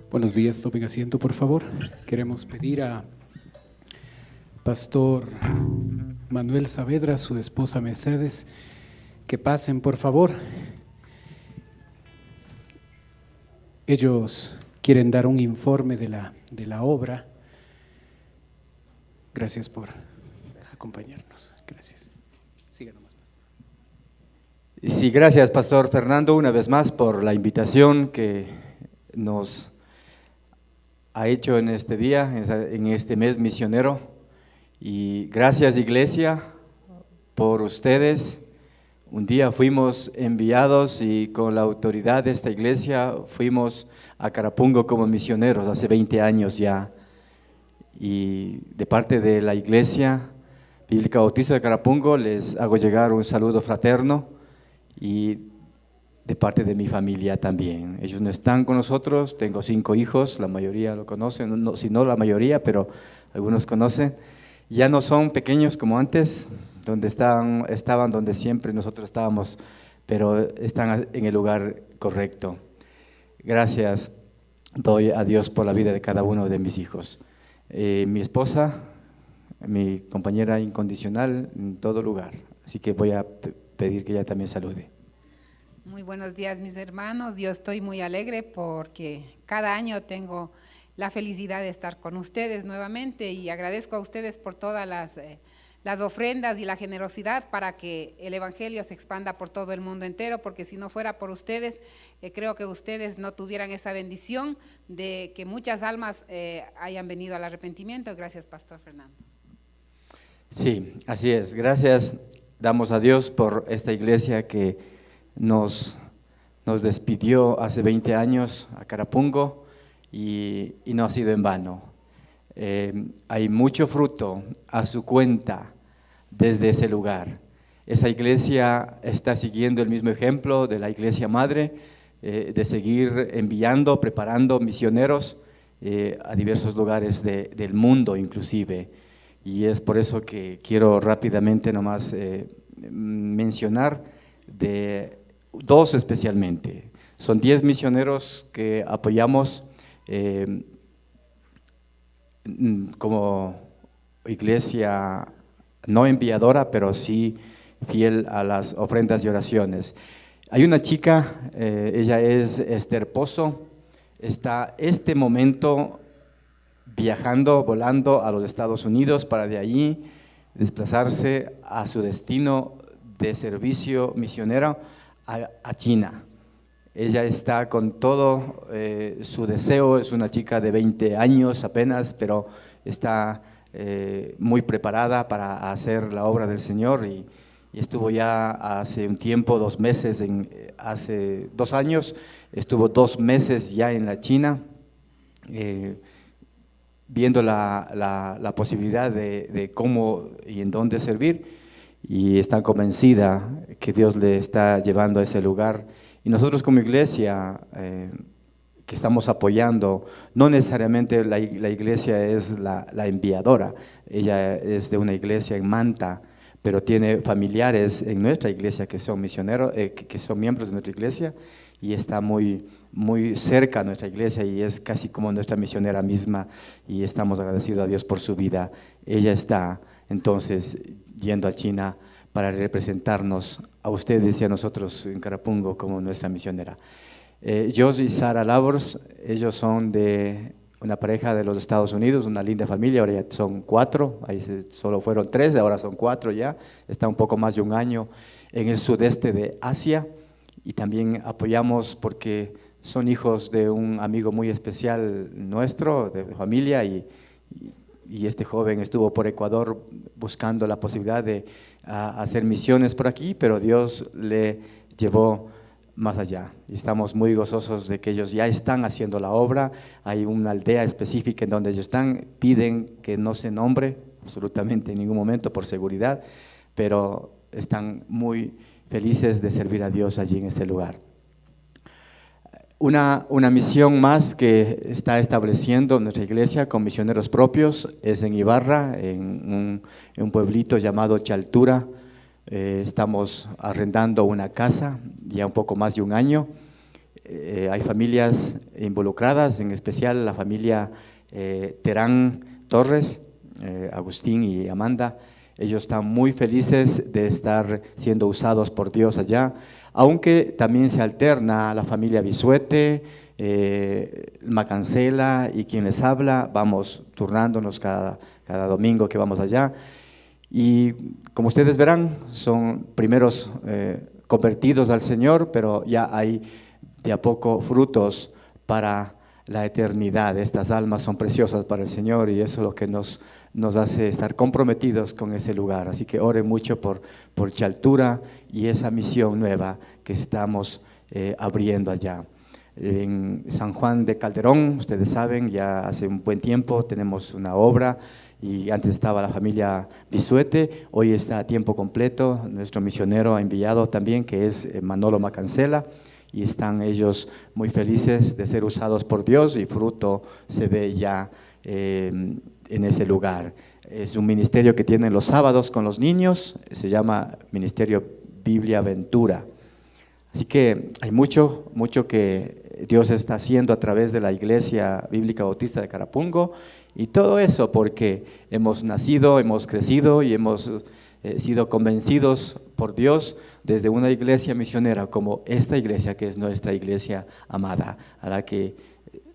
Buenos días, tomen asiento por favor. Queremos pedir a Pastor Manuel Saavedra, su esposa Mercedes, que pasen por favor. Ellos quieren dar un informe de la obra. Gracias por acompañarnos. Gracias. Siga nomás, Pastor. Sí, gracias, Pastor Fernando, una vez más por la invitación que nos ha hecho en este día, en este mes misionero. Y gracias, Iglesia, por ustedes. Un día fuimos enviados y con la autoridad de esta iglesia fuimos a Carapungo como misioneros hace 20 años ya. Y de parte de la Iglesia Bíblica Bautista de Carapungo les hago llegar un saludo fraterno y de parte de mi familia también. Ellos no están con nosotros, tengo 5 hijos, la mayoría lo conocen, no, si no la mayoría, pero algunos conocen. Ya no son pequeños como antes, donde estaban donde siempre nosotros estábamos, pero están en el lugar correcto. Gracias doy a Dios por la vida de cada uno de mis hijos. Mi esposa, mi compañera incondicional en todo lugar, así que voy a pedir que ella también salude. Muy buenos días, mis hermanos. Yo estoy muy alegre porque cada año tengo la felicidad de estar con ustedes nuevamente y agradezco a ustedes por todas las ofrendas y la generosidad para que el Evangelio se expanda por todo el mundo entero, porque si no fuera por ustedes, creo que ustedes no tuvieran esa bendición de que muchas almas hayan venido al arrepentimiento. Gracias, Pastor Fernando. Sí, así es. Gracias damos a Dios por esta iglesia que nos despidió hace 20 años a Carapungo y no ha sido en vano. Hay mucho fruto a su cuenta desde ese lugar. Esa iglesia está siguiendo el mismo ejemplo de la iglesia madre, de seguir enviando, preparando misioneros a diversos lugares del mundo inclusive. Y es por eso que quiero rápidamente nomás mencionar de 2 especialmente. Son 10 misioneros que apoyamos como iglesia no enviadora, pero sí fiel a las ofrendas y oraciones. Hay una chica, ella es Esther Pozo, está este momento viajando, volando a los Estados Unidos para de allí desplazarse a su destino de servicio misionero a China. Ella está con todo su deseo, es una chica de 20 años apenas, pero está muy preparada para hacer la obra del Señor y estuvo ya hace un tiempo, 2 meses, hace 2 años, estuvo 2 meses ya en la China, viendo la posibilidad de cómo y en dónde servir, y está convencida que Dios le está llevando a ese lugar. Y nosotros como iglesia que estamos apoyando, no necesariamente la iglesia es la enviadora, ella es de una iglesia en Manta, pero tiene familiares en nuestra iglesia que son misioneros, que son miembros de nuestra iglesia, y está muy cerca a nuestra iglesia y es casi como nuestra misionera misma, y estamos agradecidos a Dios por su vida. Ella está entonces yendo a China para representarnos a ustedes y a nosotros en Carapungo como nuestra misionera. Jos y Sara Labors, ellos son de una pareja de los Estados Unidos, una linda familia, ahora ya son 4, ahí solo fueron 3, ahora son 4 ya, está un poco más de un año en el sudeste de Asia, y también apoyamos porque son hijos de un amigo muy especial nuestro, de familia, y este joven estuvo por Ecuador buscando la posibilidad de hacer misiones por aquí, pero Dios le llevó más allá. Y estamos muy gozosos de que ellos ya están haciendo la obra. Hay una aldea específica en donde ellos están, piden que no se nombre absolutamente en ningún momento por seguridad, pero están muy felices de servir a Dios allí en este lugar. Una misión más que está estableciendo nuestra iglesia con misioneros propios es en Ibarra, en un pueblito llamado Chaltura. Estamos arrendando una casa ya un poco más de un año. hay familias involucradas, en especial la familia Terán Torres, Agustín y Amanda. Ellos están muy felices de estar siendo usados por Dios allá, aunque también se alterna la familia Bisuete, Macancela y quien les habla. Vamos turnándonos cada domingo que vamos allá. Y como ustedes verán, son primeros convertidos al Señor, pero ya hay de a poco frutos para la eternidad. Estas almas son preciosas para el Señor y eso es lo que nos hace estar comprometidos con ese lugar. Así que oren mucho por Chaltura y esa misión nueva que estamos abriendo allá. En San Juan de Calderón, ustedes saben, ya hace un buen tiempo tenemos una obra, y antes estaba la familia Bisuete, hoy está a tiempo completo. Nuestro misionero ha enviado también, que es Manolo Macancela, y están ellos muy felices de ser usados por Dios y fruto se ve ya en ese lugar. Es un ministerio que tienen los sábados con los niños, se llama Ministerio Biblia Ventura. Así que hay mucho que Dios está haciendo a través de la Iglesia Bíblica Bautista de Carapungo, y todo eso porque hemos nacido, hemos crecido y hemos sido convencidos por Dios desde una iglesia misionera como esta iglesia, que es nuestra iglesia amada, a la que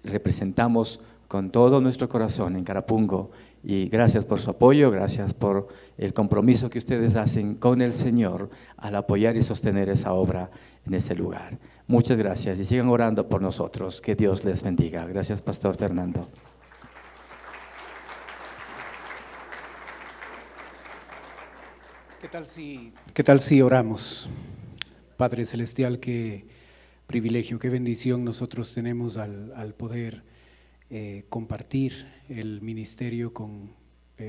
representamos con todo nuestro corazón en Carapungo. Y gracias por su apoyo, gracias por el compromiso que ustedes hacen con el Señor al apoyar y sostener esa obra en ese lugar. Muchas gracias y sigan orando por nosotros. Que Dios les bendiga. Gracias, Pastor Fernando. ¿Qué tal si oramos? Padre Celestial, qué privilegio, qué bendición nosotros tenemos al poder compartir el ministerio con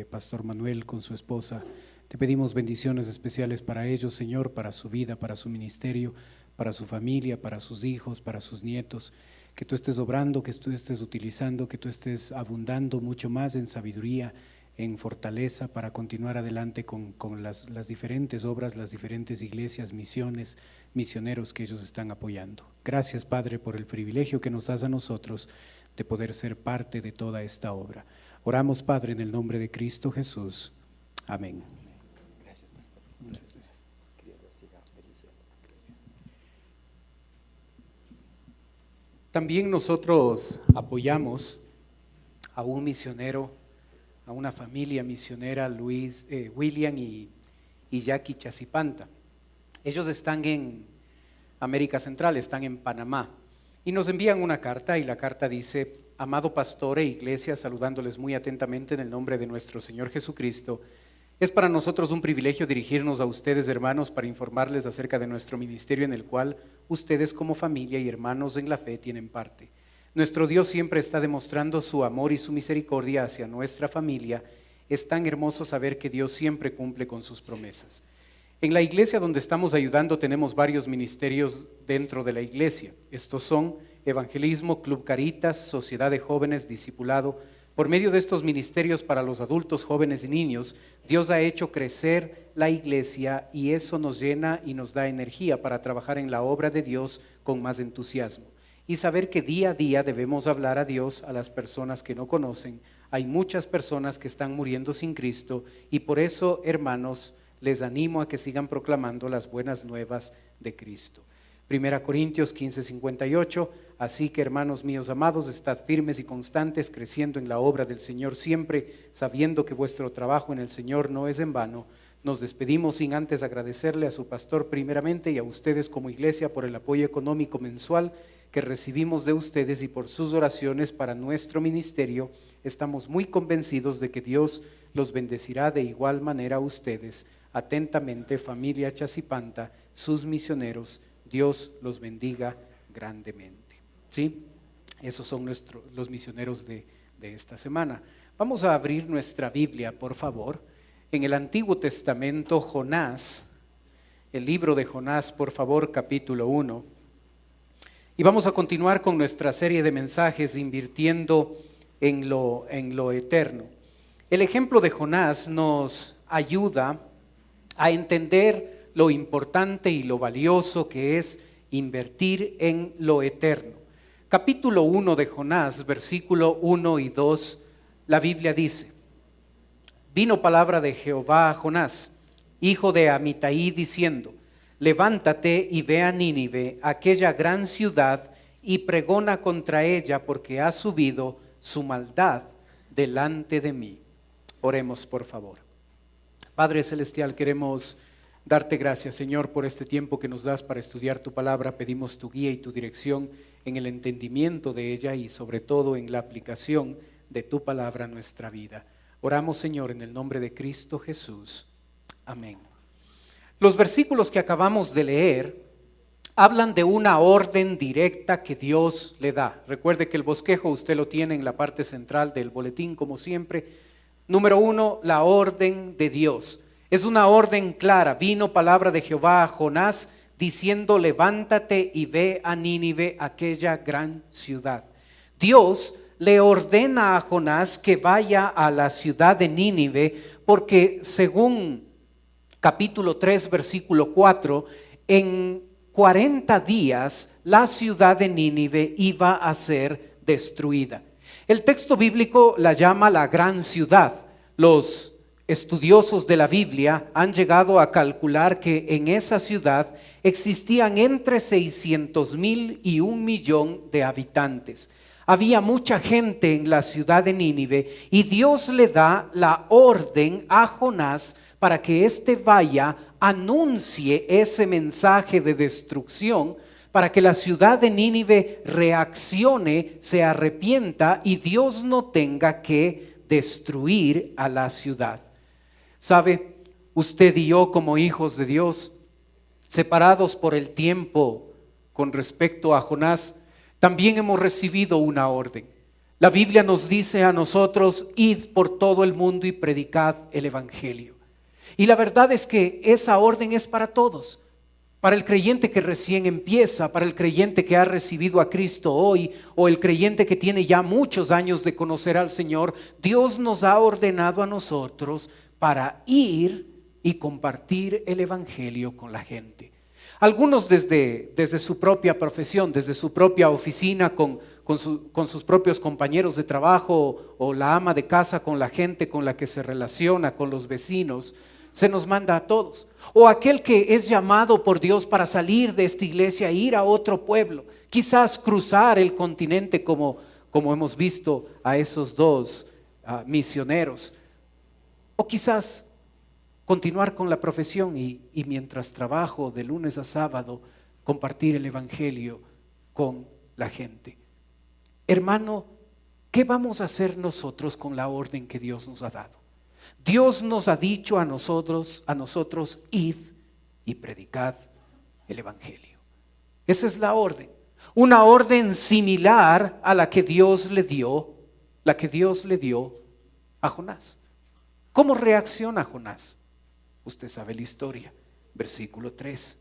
Pastor Manuel, con su esposa. Te pedimos bendiciones especiales para ellos, Señor, para su vida, para su ministerio, para su familia, para sus hijos, para sus nietos. Que tú estés obrando, que tú estés utilizando, que tú estés abundando mucho más en sabiduría, en fortaleza para continuar adelante con las diferentes obras, las diferentes iglesias, misiones, misioneros que ellos están apoyando. Gracias, Padre, por el privilegio que nos das a nosotros de poder ser parte de toda esta obra. Oramos, Padre, en el nombre de Cristo Jesús. Amén. Gracias, Pastor. Muchas gracias. También nosotros apoyamos a un misionero, a una familia misionera, William y Jackie Chazipanta. Ellos están en América Central, están en Panamá, y nos envían una carta, y la carta dice: amado pastor e iglesia, saludándoles muy atentamente en el nombre de nuestro Señor Jesucristo. Es para nosotros un privilegio dirigirnos a ustedes, hermanos, para informarles acerca de nuestro ministerio en el cual ustedes como familia y hermanos en la fe tienen parte. Nuestro Dios siempre está demostrando su amor y su misericordia hacia nuestra familia. Es tan hermoso saber que Dios siempre cumple con sus promesas. En la iglesia donde estamos ayudando tenemos varios ministerios dentro de la iglesia. Estos son Evangelismo, Club Caritas, Sociedad de Jóvenes, Discipulado. Por medio de estos ministerios para los adultos, jóvenes y niños, Dios ha hecho crecer la iglesia y eso nos llena y nos da energía para trabajar en la obra de Dios con más entusiasmo. Y saber que día a día debemos hablar a Dios a las personas que no conocen. Hay muchas personas que están muriendo sin Cristo y por eso, hermanos, les animo a que sigan proclamando las buenas nuevas de Cristo. 1 Corintios 15:58, así que hermanos míos amados, estad firmes y constantes, creciendo en la obra del Señor siempre, sabiendo que vuestro trabajo en el Señor no es en vano. Nos despedimos sin antes agradecerle a su pastor primeramente y a ustedes como iglesia por el apoyo económico mensual que recibimos de ustedes y por sus oraciones para nuestro ministerio. Estamos muy convencidos de que Dios los bendecirá de igual manera a ustedes. Atentamente, familia Chazipanta, sus misioneros, Dios los bendiga grandemente. ¿Sí? Esos son los misioneros de esta semana. Vamos a abrir nuestra Biblia, por favor, en el Antiguo Testamento, Jonás, el libro de Jonás, por favor, capítulo 1. Y vamos a continuar con nuestra serie de mensajes invirtiendo en lo eterno. El ejemplo de Jonás nos ayuda a entender lo importante y lo valioso que es invertir en lo eterno. Capítulo 1 de Jonás, versículo 1 y 2, la Biblia dice: vino palabra de Jehová a Jonás, hijo de Amitai, diciendo: levántate y ve a Nínive, aquella gran ciudad, y pregona contra ella, porque ha subido su maldad delante de mí. Oremos, por favor. Padre celestial, queremos darte gracias, Señor, por este tiempo que nos das para estudiar tu palabra. Pedimos tu guía y tu dirección en el entendimiento de ella y sobre todo en la aplicación de tu palabra a nuestra vida. Oramos, Señor, en el nombre de Cristo Jesús. Amén. Los versículos que acabamos de leer hablan de una orden directa que Dios le da. Recuerde que el bosquejo usted lo tiene en la parte central del boletín, como siempre. Número 1, la orden de Dios. Es una orden clara. Vino palabra de Jehová a Jonás diciendo: levántate y ve a Nínive, aquella gran ciudad. Dios le ordena a Jonás que vaya a la ciudad de Nínive, porque según capítulo 3, versículo 4, en 40 días la ciudad de Nínive iba a ser destruida. El texto bíblico la llama la gran ciudad. Los estudiosos de la Biblia han llegado a calcular que en esa ciudad existían entre 600,000 y 1,000,000 de habitantes. Había mucha gente en la ciudad de Nínive y Dios le da la orden a Jonás para que éste vaya, anuncie ese mensaje de destrucción, para que la ciudad de Nínive reaccione, se arrepienta y Dios no tenga que destruir a la ciudad. ¿Sabe? Usted y yo, como hijos de Dios, separados por el tiempo con respecto a Jonás, también hemos recibido una orden. La Biblia nos dice a nosotros: id por todo el mundo y predicad el evangelio. Y la verdad es que esa orden es para todos. Para el creyente que recién empieza, para el creyente que ha recibido a Cristo hoy, o el creyente que tiene ya muchos años de conocer al Señor, Dios nos ha ordenado a nosotros para ir y compartir el evangelio con la gente. Algunos desde su propia profesión, desde su propia oficina, con sus propios compañeros de trabajo, o la ama de casa con la gente con la que se relaciona, con los vecinos, se nos manda a todos. O aquel que es llamado por Dios para salir de esta iglesia e ir a otro pueblo, quizás cruzar el continente como hemos visto a esos dos misioneros, o quizás continuar con la profesión y mientras trabajo de lunes a sábado compartir el evangelio con la gente. Hermano, ¿qué vamos a hacer nosotros con la orden que Dios nos ha dado? Dios nos ha dicho a nosotros, id y predicad el evangelio. Esa es la orden. Una orden similar a la que Dios le dio a Jonás. ¿Cómo reacciona Jonás? Usted sabe la historia. Versículo 3.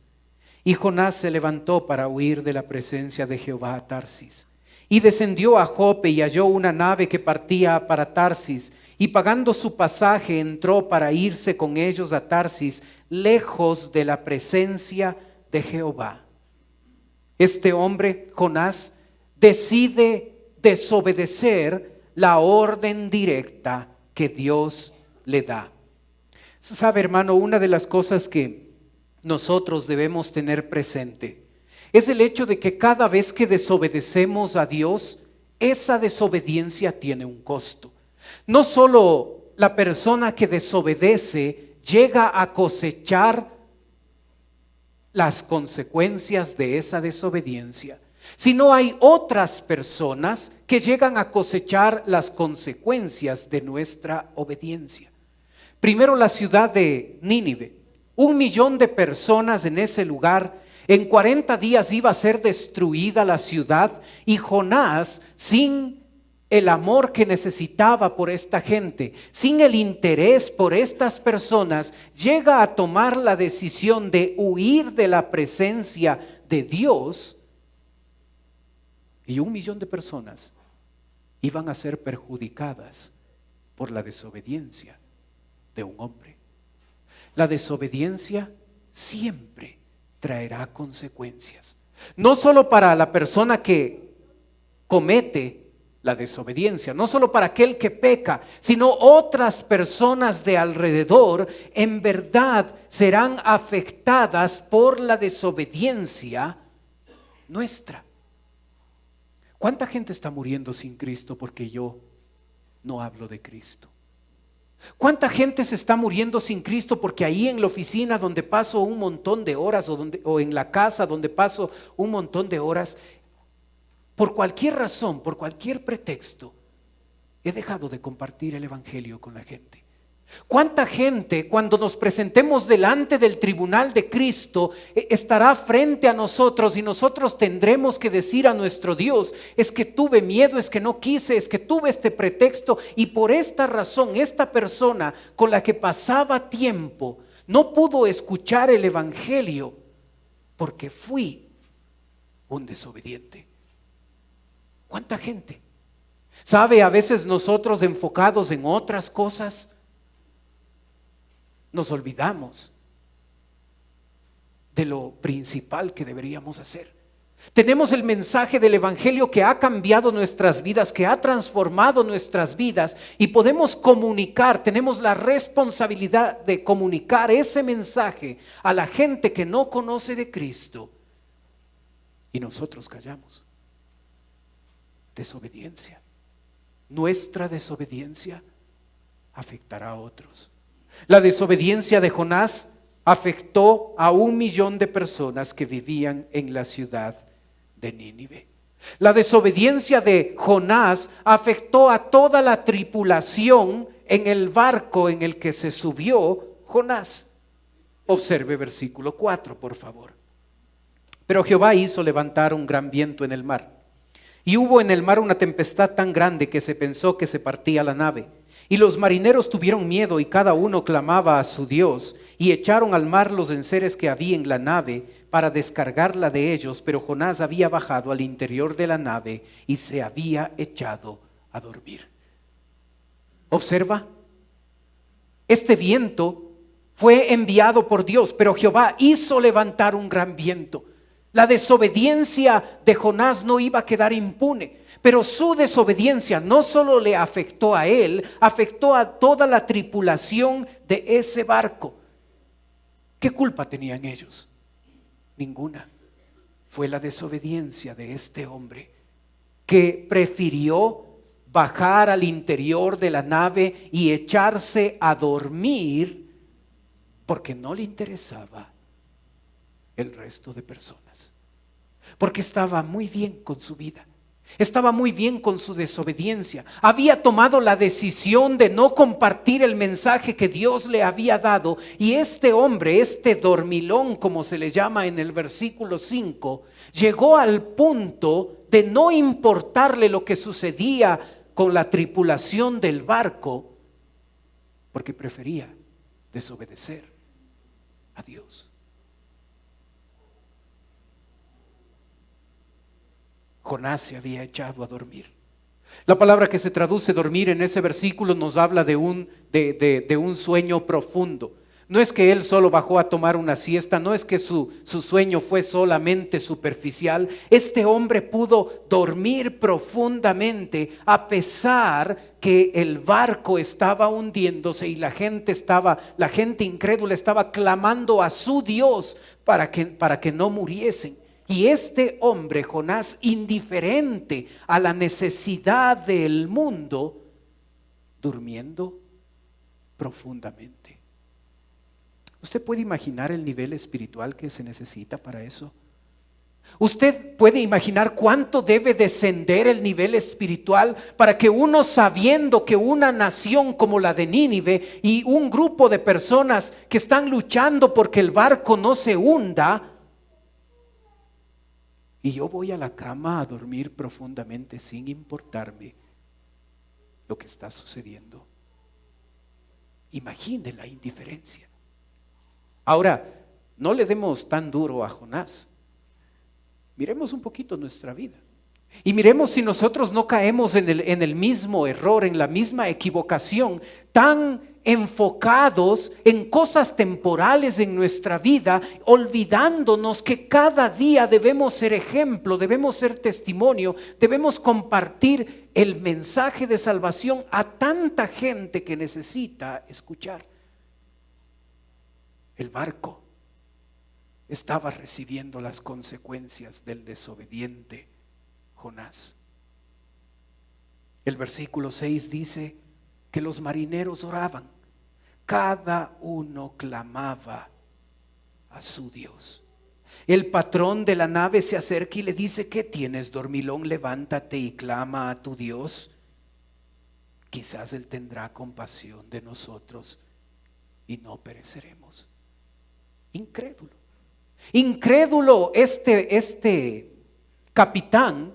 Y Jonás se levantó para huir de la presencia de Jehová a Tarsis, y descendió a Jope y halló una nave que partía para Tarsis, y pagando su pasaje entró para irse con ellos a Tarsis, lejos de la presencia de Jehová. Este hombre, Jonás, decide desobedecer la orden directa que Dios le da. Sabe, hermano, una de las cosas que nosotros debemos tener presente es el hecho de que cada vez que desobedecemos a Dios, esa desobediencia tiene un costo. No solo la persona que desobedece llega a cosechar las consecuencias de esa desobediencia, sino hay otras personas que llegan a cosechar las consecuencias de nuestra obediencia. Primero, la ciudad de Nínive, 1,000,000 de personas en ese lugar. En 40 días iba a ser destruida la ciudad, y Jonás, sin el amor que necesitaba por esta gente, sin el interés por estas personas, llega a tomar la decisión de huir de la presencia de Dios, y 1,000,000 de personas iban a ser perjudicadas por la desobediencia de un hombre. La desobediencia siempre traerá consecuencias. No solo para la persona que comete la desobediencia, no solo para aquel que peca, sino otras personas de alrededor en verdad serán afectadas por la desobediencia nuestra. ¿Cuánta gente está muriendo sin Cristo porque yo no hablo de Cristo? ¿Cuánta gente se está muriendo sin Cristo porque ahí en la oficina donde paso un montón de horas o en la casa donde paso un montón de horas, por cualquier razón, por cualquier pretexto, he dejado de compartir el evangelio con la gente? ¿Cuánta gente cuando nos presentemos delante del tribunal de Cristo estará frente a nosotros y nosotros tendremos que decir a nuestro Dios: es que tuve miedo, es que no quise, es que tuve este pretexto y por esta razón esta persona con la que pasaba tiempo no pudo escuchar el evangelio porque fui un desobediente? ¿Cuánta gente? ¿Sabe? A veces nosotros enfocados en otras cosas nos olvidamos de lo principal que deberíamos hacer. Tenemos el mensaje del evangelio que ha cambiado nuestras vidas, que ha transformado nuestras vidas y podemos comunicar, tenemos la responsabilidad de comunicar ese mensaje a la gente que no conoce de Cristo y nosotros callamos. Desobediencia. Nuestra desobediencia afectará a otros. La desobediencia de Jonás afectó a 1 millón de personas que vivían en la ciudad de Nínive. La desobediencia de Jonás afectó a toda la tripulación en el barco en el que se subió Jonás. Observe versículo 4, por favor. Pero Jehová hizo levantar un gran viento en el mar, y hubo en el mar una tempestad tan grande que se pensó que se partía la nave. Y los marineros tuvieron miedo y cada uno clamaba a su Dios, y echaron al mar los enseres que había en la nave para descargarla de ellos, pero Jonás había bajado al interior de la nave y se había echado a dormir. Observa, este viento fue enviado por Dios, pero Jehová hizo levantar un gran viento. La desobediencia de Jonás no iba a quedar impune. Pero su desobediencia no solo le afectó a él, afectó a toda la tripulación de ese barco. ¿Qué culpa tenían ellos? Ninguna. Fue la desobediencia de este hombre que prefirió bajar al interior de la nave y echarse a dormir porque no le interesaba el resto de personas. Porque estaba muy bien con su vida. Estaba muy bien con su desobediencia. Había tomado la decisión de no compartir el mensaje que Dios le había dado. Y este hombre, este dormilón, como se le llama en el versículo 5, llegó al punto de no importarle lo que sucedía con la tripulación del barco, porque prefería desobedecer a Dios. Jonás se había echado a dormir. La palabra que se traduce dormir en ese versículo nos habla de un sueño profundo. No es que él solo bajó a tomar una siesta, no es que su sueño fue solamente superficial. Este hombre pudo dormir profundamente a pesar que el barco estaba hundiéndose y la gente incrédula estaba clamando a su Dios para que no muriesen. Y este hombre, Jonás, indiferente a la necesidad del mundo, durmiendo profundamente. ¿Usted puede imaginar el nivel espiritual que se necesita para eso? ¿Usted puede imaginar cuánto debe descender el nivel espiritual para que uno, sabiendo que una nación como la de Nínive y un grupo de personas que están luchando porque el barco no se hunda, y yo voy a la cama a dormir profundamente sin importarme lo que está sucediendo? Imagine la indiferencia. Ahora, no le demos tan duro a Jonás. Miremos un poquito nuestra vida y miremos si nosotros no caemos en el mismo error, en la misma equivocación tan enfocados en cosas temporales en nuestra vida, olvidándonos que cada día debemos ser ejemplo, debemos ser testimonio, debemos compartir el mensaje de salvación a tanta gente que necesita escuchar. El barco estaba recibiendo las consecuencias del desobediente Jonás. El versículo 6 dice que los marineros oraban, cada uno clamaba a su Dios. El patrón de la nave se acerca y le dice: ¿qué tienes, dormilón? Levántate y clama a tu Dios. Quizás Él tendrá compasión de nosotros y no pereceremos. Incrédulo. Incrédulo este capitán,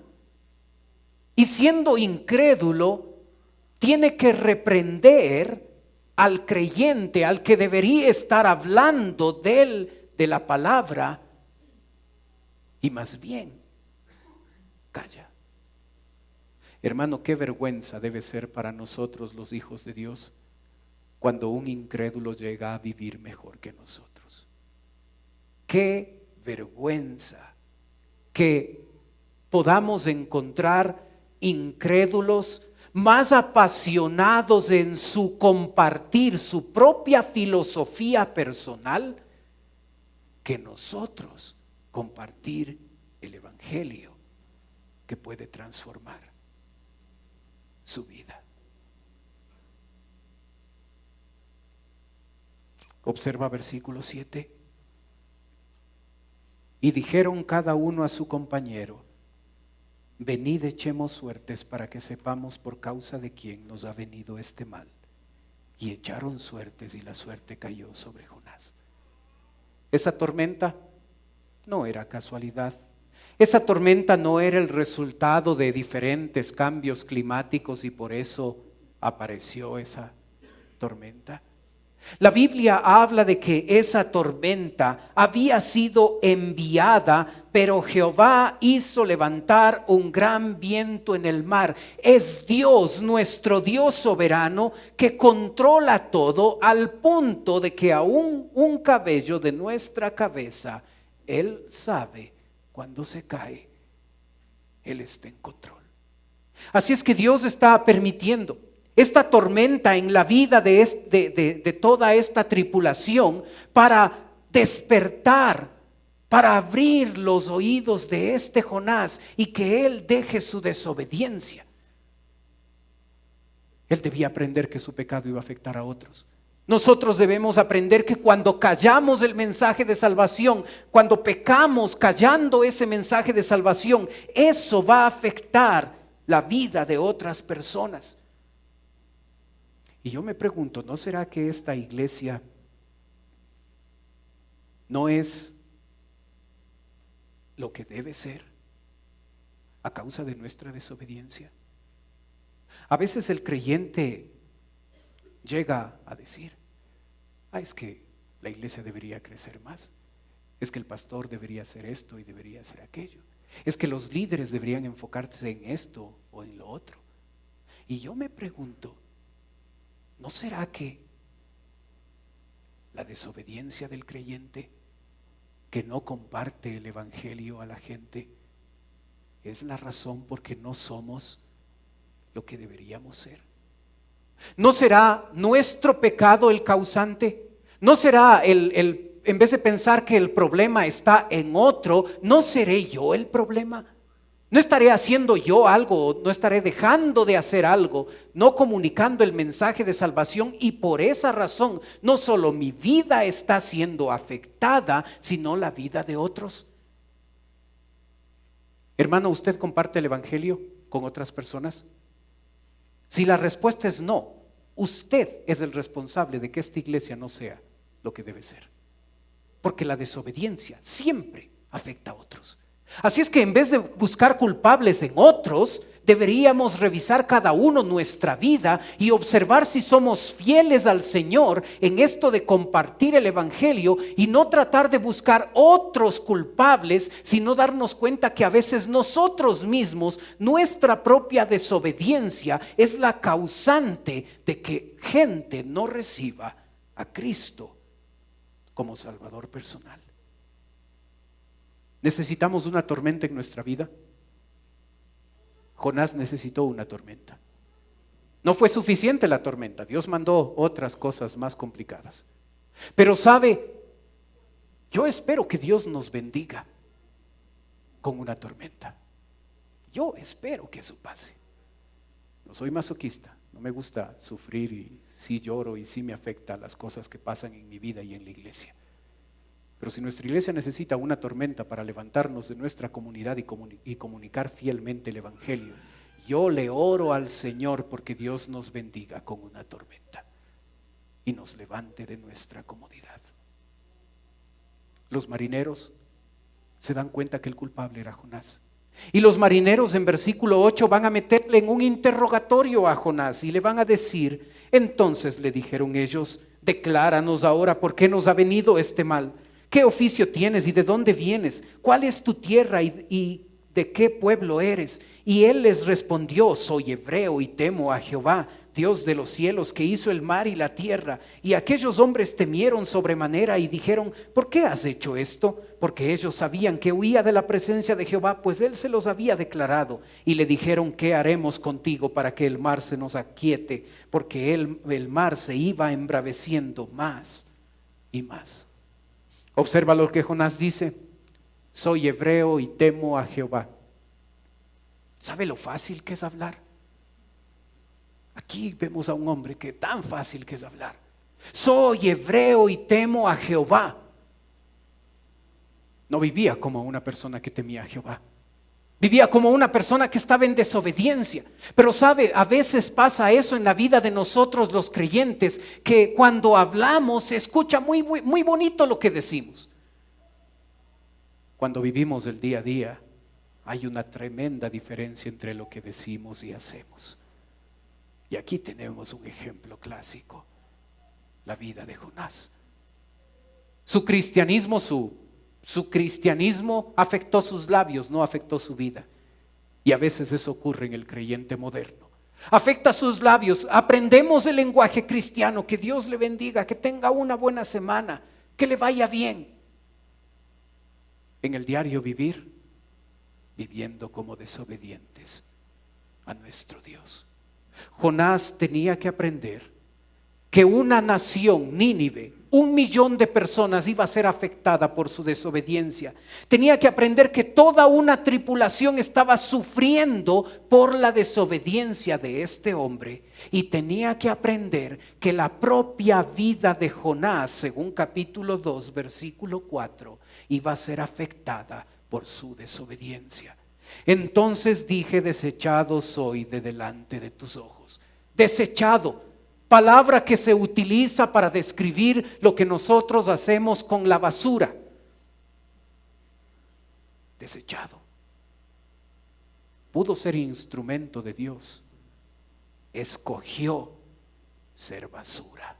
y siendo incrédulo, tiene que reprender al creyente, al que debería estar hablando de la palabra, y más bien calla. Hermano, qué vergüenza debe ser para nosotros los hijos de Dios cuando un incrédulo llega a vivir mejor que nosotros. Qué vergüenza que podamos encontrar incrédulos más apasionados en su compartir su propia filosofía personal que nosotros compartir el evangelio que puede transformar su vida. Observa versículo 7. Y dijeron cada uno a su compañero: venid, echemos suertes para que sepamos por causa de quién nos ha venido este mal. Y echaron suertes, y la suerte cayó sobre Jonás. Esa tormenta no era casualidad. Esa tormenta no era el resultado de diferentes cambios climáticos y por eso apareció esa tormenta. La Biblia habla de que esa tormenta había sido enviada, pero Jehová hizo levantar un gran viento en el mar. Es Dios, nuestro Dios soberano, que controla todo al punto de que aún un cabello de nuestra cabeza, Él sabe cuando se cae. Él está en control. Así es que Dios está permitiendo esta tormenta en la vida de toda esta tripulación para despertar, para abrir los oídos de este Jonás y que él deje su desobediencia. Él debía aprender que su pecado iba a afectar a otros. Nosotros debemos aprender que cuando callamos el mensaje de salvación, cuando pecamos callando ese mensaje de salvación, eso va a afectar la vida de otras personas. Y yo me pregunto, ¿no será que esta iglesia no es lo que debe ser a causa de nuestra desobediencia? A veces el creyente llega a decir: es que la iglesia debería crecer más, es que el pastor debería hacer esto y debería hacer aquello, es que los líderes deberían enfocarse en esto o en lo otro. Y yo me pregunto, ¿no será que la desobediencia del creyente que no comparte el evangelio a la gente es la razón por que no somos lo que deberíamos ser? ¿No será nuestro pecado el causante? ¿No será en vez de pensar que el problema está en otro, no seré yo el problema? ¿No estaré haciendo yo algo? ¿No estaré dejando de hacer algo? ¿No comunicando el mensaje de salvación? Y por esa razón, no solo mi vida está siendo afectada, sino la vida de otros. Hermano, ¿usted comparte el evangelio con otras personas? Si la respuesta es no, usted es el responsable de que esta iglesia no sea lo que debe ser. Porque la desobediencia siempre afecta a otros. Así es que en vez de buscar culpables en otros, deberíamos revisar cada uno nuestra vida y observar si somos fieles al Señor en esto de compartir el Evangelio y no tratar de buscar otros culpables, sino darnos cuenta que a veces nosotros mismos, nuestra propia desobediencia es la causante de que gente no reciba a Cristo como Salvador personal. ¿Necesitamos una tormenta en nuestra vida? Jonás necesitó una tormenta. No fue suficiente la tormenta, Dios mandó otras cosas más complicadas. Pero sabe, yo espero que Dios nos bendiga con una tormenta. Yo espero que eso pase. No soy masoquista, no me gusta sufrir y sí lloro y sí me afecta las cosas que pasan en mi vida y en la iglesia. Pero si nuestra iglesia necesita una tormenta para levantarnos de nuestra comunidad y comunicar fielmente el Evangelio, yo le oro al Señor porque Dios nos bendiga con una tormenta y nos levante de nuestra comodidad. Los marineros se dan cuenta que el culpable era Jonás. Y los marineros en versículo 8 van a meterle en un interrogatorio a Jonás y le van a decir, entonces le dijeron ellos, decláranos ahora por qué nos ha venido este mal. ¿Qué oficio tienes y de dónde vienes? ¿Cuál es tu tierra y de qué pueblo eres? Y él les respondió, soy hebreo y temo a Jehová, Dios de los cielos, que hizo el mar y la tierra. Y aquellos hombres temieron sobremanera y dijeron, ¿por qué has hecho esto? Porque ellos sabían que huía de la presencia de Jehová, pues él se los había declarado. Y le dijeron, ¿qué haremos contigo para que el mar se nos aquiete? Porque el mar se iba embraveciendo más y más. Observa lo que Jonás dice, soy hebreo y temo a Jehová. ¿Sabe lo fácil que es hablar? Aquí vemos a un hombre que tan fácil que es hablar. Soy hebreo y temo a Jehová. No vivía como una persona que temía a Jehová. Vivía como una persona que estaba en desobediencia. Pero sabe, a veces pasa eso en la vida de nosotros los creyentes, que cuando hablamos se escucha muy bonito lo que decimos. Cuando vivimos el día a día, hay una tremenda diferencia entre lo que decimos y hacemos. Y aquí tenemos un ejemplo clásico, la vida de Jonás. Su cristianismo afectó sus labios, no afectó su vida. Y a veces eso ocurre en el creyente moderno. Afecta sus labios, aprendemos el lenguaje cristiano, que Dios le bendiga, que tenga una buena semana, que le vaya bien. En el diario vivir, viviendo como desobedientes a nuestro Dios. Jonás tenía que aprender que una nación, Nínive, 1 millón de personas iba a ser afectada por su desobediencia. Tenía que aprender que toda una tripulación estaba sufriendo por la desobediencia de este hombre. Y tenía que aprender que la propia vida de Jonás, según capítulo 2, versículo 4, iba a ser afectada por su desobediencia. Entonces dije, desechado soy de delante de tus ojos. Desechado, palabra que se utiliza para describir lo que nosotros hacemos con la basura. Desechado. Pudo ser instrumento de Dios. Escogió ser basura.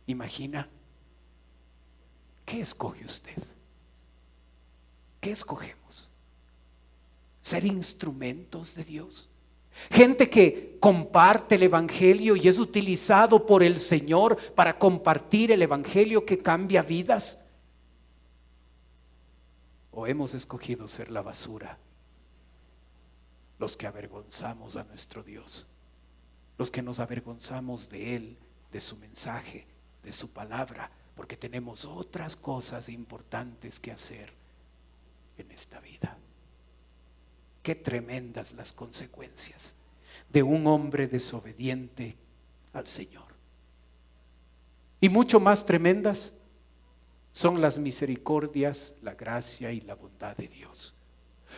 Imagina, ¿qué escoge usted? ¿Qué escogemos? ¿Ser instrumentos de Dios? Gente que comparte el Evangelio y es utilizado por el Señor para compartir el Evangelio que cambia vidas. ¿O hemos escogido ser la basura? Los que avergonzamos a nuestro Dios, los que nos avergonzamos de Él, de su mensaje, de su palabra, porque tenemos otras cosas importantes que hacer en esta vida. Qué tremendas las consecuencias de un hombre desobediente al Señor. Y mucho más tremendas son las misericordias, la gracia y la bondad de Dios.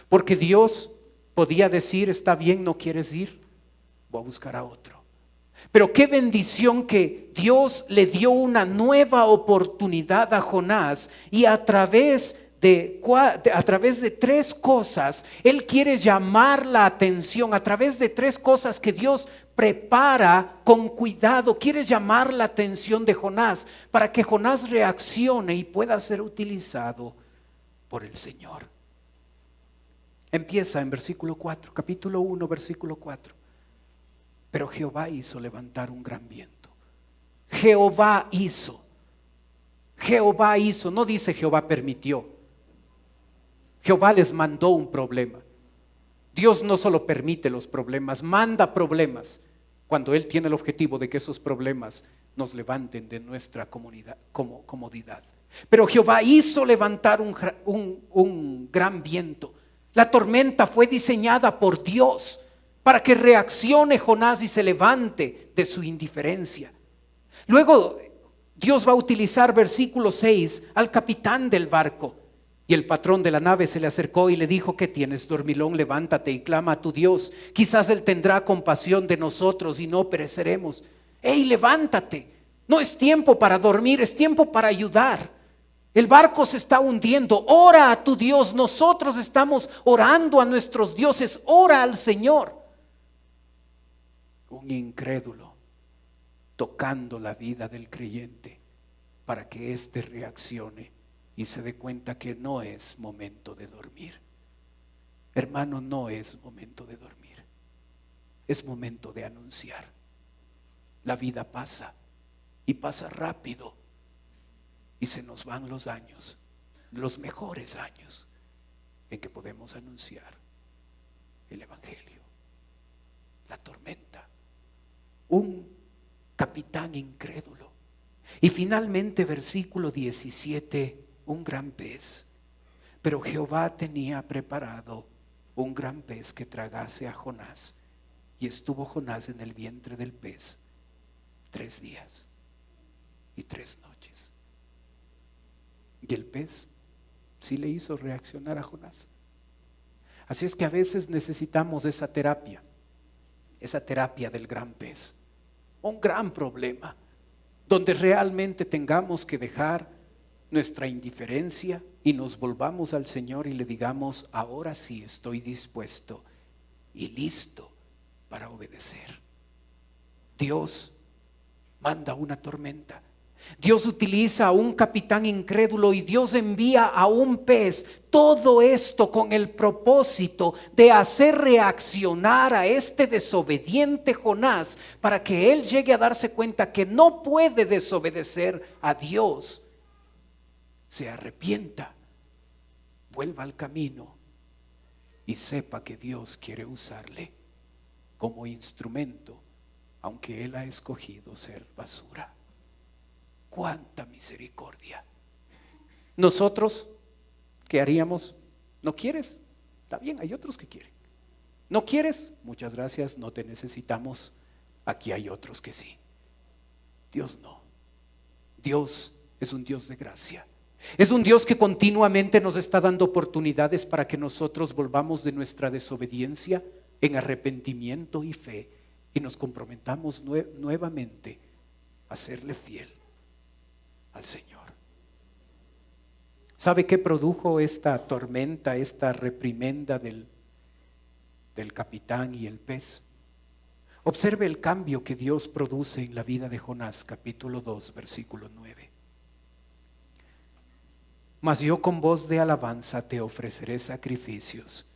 Porque Dios podía decir, está bien, no quieres ir, voy a buscar a otro. Pero qué bendición que Dios le dio una nueva oportunidad a Jonás y a través a través de tres cosas, Él quiere llamar la atención, a través de tres cosas que Dios prepara con cuidado, quiere llamar la atención de Jonás para que Jonás reaccione y pueda ser utilizado por el Señor. Empieza en versículo 4, capítulo 1, versículo 4. Pero Jehová hizo levantar un gran viento. Jehová hizo, no dice Jehová permitió. Jehová les mandó un problema. Dios no solo permite los problemas, manda problemas cuando Él tiene el objetivo de que esos problemas nos levanten de nuestra comodidad. Pero Jehová hizo levantar un gran viento. La tormenta fue diseñada por Dios para que reaccione Jonás y se levante de su indiferencia. Luego Dios va a utilizar versículo 6 al capitán del barco. Y el patrón de la nave se le acercó y le dijo: ¿qué tienes, dormilón? Levántate y clama a tu Dios. Quizás Él tendrá compasión de nosotros y no pereceremos. ¡Ey, levántate! No es tiempo para dormir, es tiempo para ayudar. El barco se está hundiendo. Ora a tu Dios. Nosotros estamos orando a nuestros dioses. Ora al Señor. Un incrédulo tocando la vida del creyente para que éste reaccione y se dé cuenta que no es momento de dormir. Hermano, no es momento de dormir. Es momento de anunciar. La vida pasa y pasa rápido y se nos van los años, los mejores años en que podemos anunciar el Evangelio. La tormenta, un capitán incrédulo. Y finalmente versículo 17, un gran pez. Pero Jehová tenía preparado un gran pez que tragase a Jonás. Y estuvo Jonás en el vientre del pez 3 días y 3 noches. Y el pez sí le hizo reaccionar a Jonás. Así es que a veces necesitamos esa terapia del gran pez. Un gran problema donde realmente tengamos que dejar nuestra indiferencia y nos volvamos al Señor y le digamos: ahora sí estoy dispuesto y listo para obedecer. Dios manda una tormenta. Dios utiliza a un capitán incrédulo y Dios envía a un pez. Todo esto con el propósito de hacer reaccionar a este desobediente Jonás para que él llegue a darse cuenta que no puede desobedecer a Dios. Se arrepienta, vuelva al camino y sepa que Dios quiere usarle como instrumento, aunque él ha escogido ser basura. ¡Cuánta misericordia! Nosotros, ¿qué haríamos? ¿No quieres? Está bien, hay otros que quieren. ¿No quieres? Muchas gracias, no te necesitamos. Aquí hay otros que sí. Dios no. Dios es un Dios de gracia. Es un Dios que continuamente nos está dando oportunidades para que nosotros volvamos de nuestra desobediencia en arrepentimiento y fe y nos comprometamos nuevamente a serle fiel al Señor. ¿Sabe qué produjo esta tormenta, esta reprimenda del capitán y el pez? Observe el cambio que Dios produce en la vida de Jonás, capítulo 2, versículo 9. Mas yo con voz de alabanza te ofreceré sacrificios,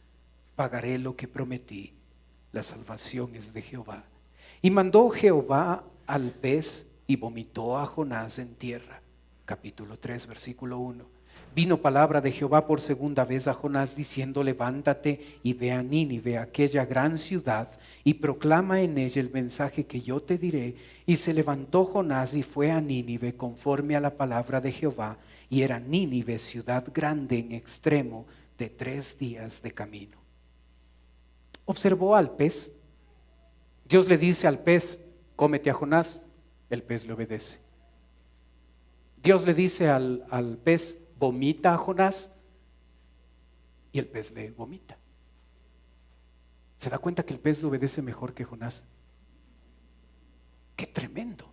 pagaré lo que prometí, la salvación es de Jehová. Y mandó Jehová al pez y vomitó a Jonás en tierra. Capítulo 3, versículo 1. Vino palabra de Jehová por segunda vez a Jonás diciendo: levántate y ve a Nínive, aquella gran ciudad, y proclama en ella el mensaje que yo te diré. Y se levantó Jonás y fue a Nínive conforme a la palabra de Jehová, y era Nínive ciudad grande en extremo, de 3 días de camino. Observó al pez. Dios le dice al pez: cómete a Jonás. El pez le obedece. Dios le dice al pez: vomita a Jonás, y el pez le vomita. ¿Se da cuenta que el pez obedece mejor que Jonás? ¡Qué tremendo!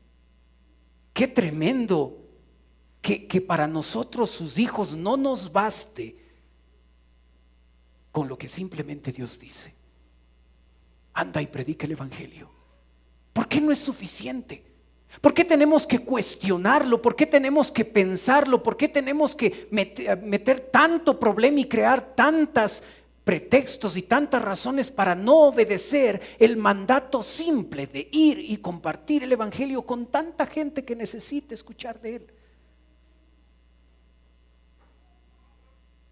¡Qué tremendo! que para nosotros, sus hijos, no nos baste con lo que simplemente Dios dice. Anda y predica el Evangelio. ¿Por qué no es suficiente? ¿Por qué tenemos que cuestionarlo? ¿Por qué tenemos que pensarlo? ¿Por qué tenemos que meter tanto problema y crear tantos pretextos y tantas razones para no obedecer el mandato simple de ir y compartir el Evangelio con tanta gente que necesita escuchar de él?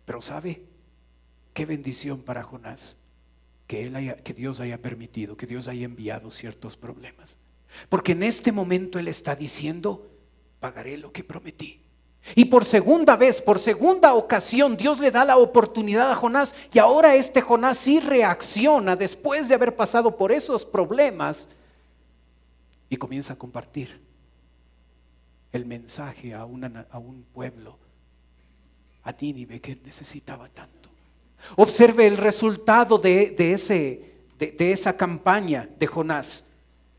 Pero ¿sabe qué bendición para Jonás? Que Dios haya permitido, que Dios haya enviado ciertos problemas. Porque en este momento Él está diciendo: pagaré lo que prometí. Y por segunda vez, por segunda ocasión, Dios le da la oportunidad a Jonás. Y ahora este Jonás sí reacciona después de haber pasado por esos problemas y comienza a compartir el mensaje a un pueblo, a Nínive, que necesitaba tanto. Observe el resultado de esa campaña de Jonás.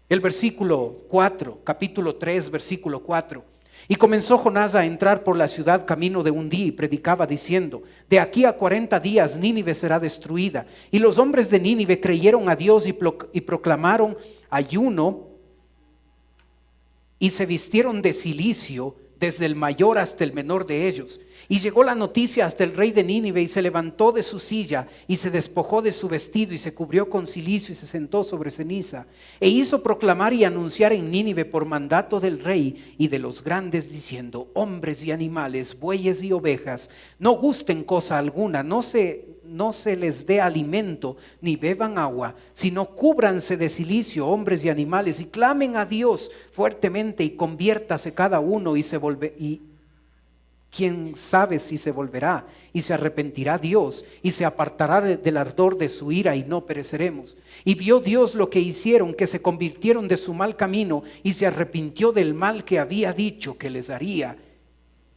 El versículo 4, capítulo 3, versículo 4. Y comenzó Jonás a entrar por la ciudad camino de un día y predicaba diciendo: de aquí a 40 días Nínive será destruida. Y los hombres de Nínive creyeron a Dios y proclamaron ayuno y se vistieron de cilicio, desde el mayor hasta el menor de ellos. Y llegó la noticia hasta el rey de Nínive, y se levantó de su silla y se despojó de su vestido y se cubrió con cilicio y se sentó sobre ceniza, e hizo proclamar y anunciar en Nínive por mandato del rey y de los grandes, diciendo: hombres y animales, bueyes y ovejas, no gusten cosa alguna, no se les dé alimento ni beban agua, sino cúbranse de cilicio hombres y animales, y clamen a Dios fuertemente, y conviértase cada uno y quién sabe si se volverá y se arrepentirá Dios y se apartará del ardor de su ira, y no pereceremos. Y vio Dios lo que hicieron, que se convirtieron de su mal camino, y se arrepintió del mal que había dicho que les haría,